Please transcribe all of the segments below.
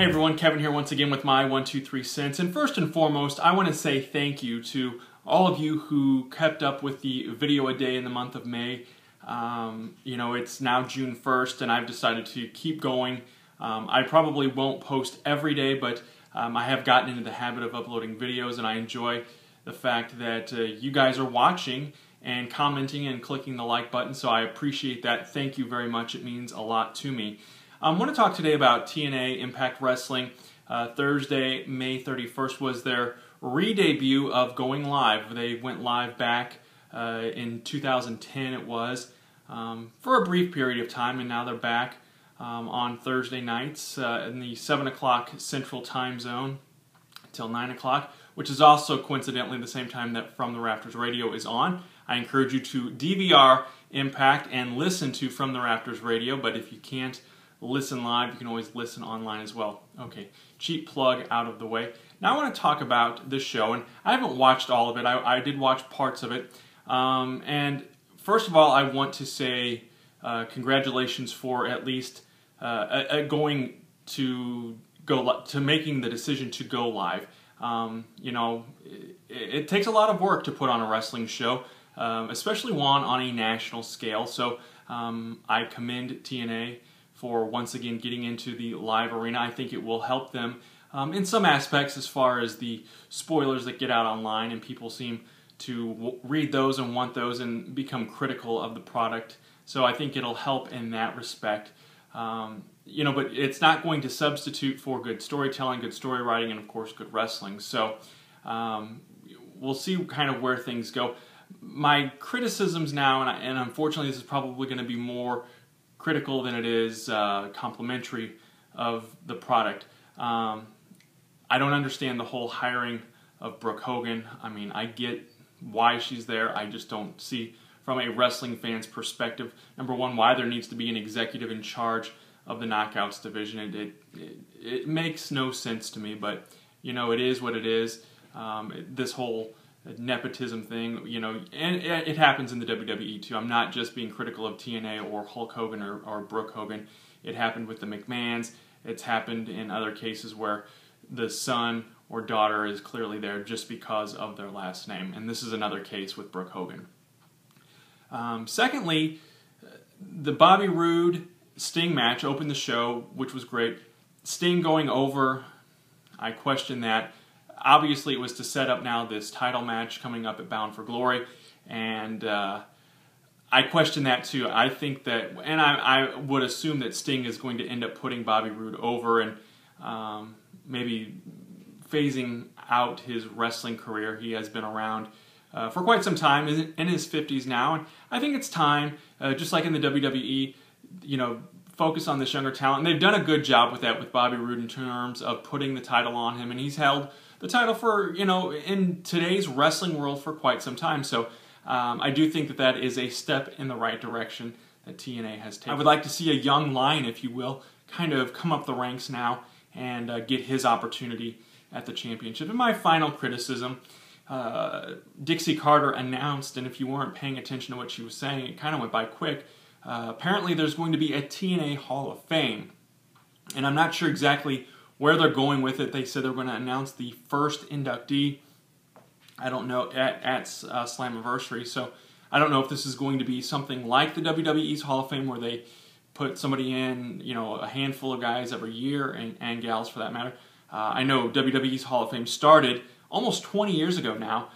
Hey everyone, Kevin here once again with my 1, 2, 3 cents. And first and foremost, I want to say thank you to all of you who kept up with the video a day in the month of May. It's now June 1st and I've decided to keep going. I probably won't post every day, but I have gotten into the habit of uploading videos, and I enjoy the fact that you guys are watching and commenting and clicking the like button, so I appreciate that. Thank you very much. It means a lot to me. I want to talk today about TNA Impact Wrestling. Thursday, May 31st was their re-debut of going live. They went live back in 2010 it was, for a brief period of time, and now they're back on Thursday nights in the 7 o'clock Central Time Zone until 9 o'clock, which is also coincidentally the same time that From the Rafters Radio is on. I encourage you to DVR Impact and listen to From the Rafters Radio, but if you can't listen live, you can always listen online as well. Okay, cheap plug out of the way. Now I want to talk about this show, and I haven't watched all of it. I did watch parts of it. And first of all, I want to say congratulations for at least making the decision to go live. It takes a lot of work to put on a wrestling show, especially one on a national scale. So I commend TNA for once again getting into the live arena. I think it will help them in some aspects as far as the spoilers that get out online, and people seem to read those and want those and become critical of the product. So I think it'll help in that respect. But it's not going to substitute for good storytelling, good story writing, and of course good wrestling. So we'll see kind of where things go. My criticisms now, and unfortunately this is probably going to be more critical than it is complimentary of the product. I don't understand the whole hiring of Brooke Hogan. I mean, I get why she's there. I just don't see, from a wrestling fan's perspective, number one, why there needs to be an executive in charge of the Knockouts division. It makes no sense to me, but it is what it is. This whole nepotism thing, and it happens in the WWE too. I'm not just being critical of TNA or Hulk Hogan or Brooke Hogan. It happened with the McMahons. It's happened in other cases where the son or daughter is clearly there just because of their last name, and this is another case with Brooke Hogan. Secondly, the Bobby Roode Sting match opened the show, which was great. Sting going over, I question that. Obviously, it was to set up now this title match coming up at Bound for Glory, and I question that too. I think that, and I would assume that Sting is going to end up putting Bobby Roode over and maybe phasing out his wrestling career. He has been around for quite some time, in his 50s now, and I think it's time, just like in the WWE, focus on this younger talent. And they've done a good job with that with Bobby Roode in terms of putting the title on him, and he's held the title for, in today's wrestling world for quite some time. So I do think that is a step in the right direction that TNA has taken. I would like to see a young lion, if you will, kind of come up the ranks now and get his opportunity at the championship. And my final criticism, Dixie Carter announced, and if you weren't paying attention to what she was saying, it kind of went by quick. Apparently there's going to be a TNA Hall of Fame, and I'm not sure exactly where they're going with it. They said they're going to announce the first inductee, I don't know, at Slammiversary, so I don't know if this is going to be something like the WWE's Hall of Fame where they put somebody in, a handful of guys every year, and gals for that matter. I know WWE's Hall of Fame started almost 20 years ago now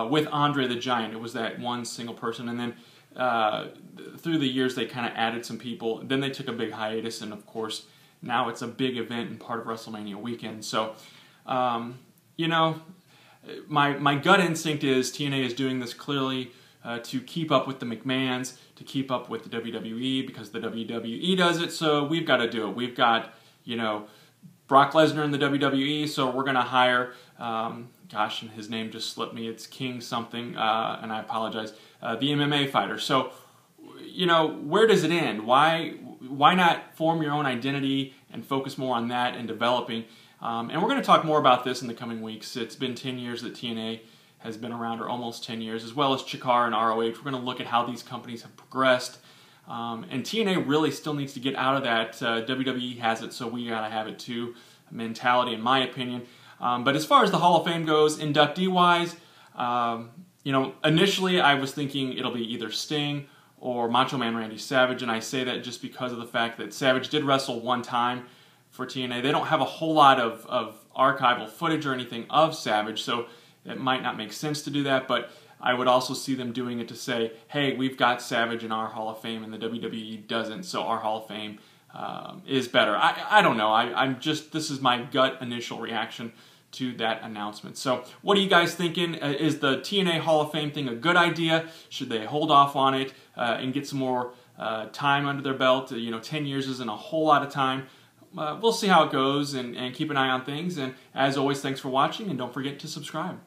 with Andre the Giant. It was that one single person, and then through the years they kind of added some people. Then they took a big hiatus, and of course now it's a big event and part of WrestleMania weekend. So, my gut instinct is TNA is doing this clearly to keep up with the McMahons, to keep up with the WWE, because the WWE does it, so we've got to do it. We've got, Brock Lesnar in the WWE, so we're going to hire, gosh, and his name just slipped me, it's King something, and I apologize, the MMA fighter. So, where does it end? Why not form your own identity and focus more on that and developing? And we're going to talk more about this in the coming weeks. It's been 10 years that TNA has been around, or almost 10 years, as well as Chikara and ROH. We're going to look at how these companies have progressed. And TNA really still needs to get out of that WWE has it, so we got to have it too mentality, in my opinion. But as far as the Hall of Fame goes, inductee-wise, you know, initially I was thinking it'll be either Sting or Macho Man Randy Savage, and I say that just because of the fact that Savage did wrestle one time for TNA. They don't have a whole lot of archival footage or anything of Savage, so it might not make sense to do that, but I would also see them doing it to say, hey, we've got Savage in our Hall of Fame and the WWE doesn't, so our Hall of Fame is better. I don't know. I'm just, this is my gut initial reaction to that announcement. So what are you guys thinking? Is the TNA Hall of Fame thing a good idea? Should they hold off on it and get some more time under their belt? You know, 10 years isn't a whole lot of time. We'll see how it goes and keep an eye on things. And as always, thanks for watching, and don't forget to subscribe.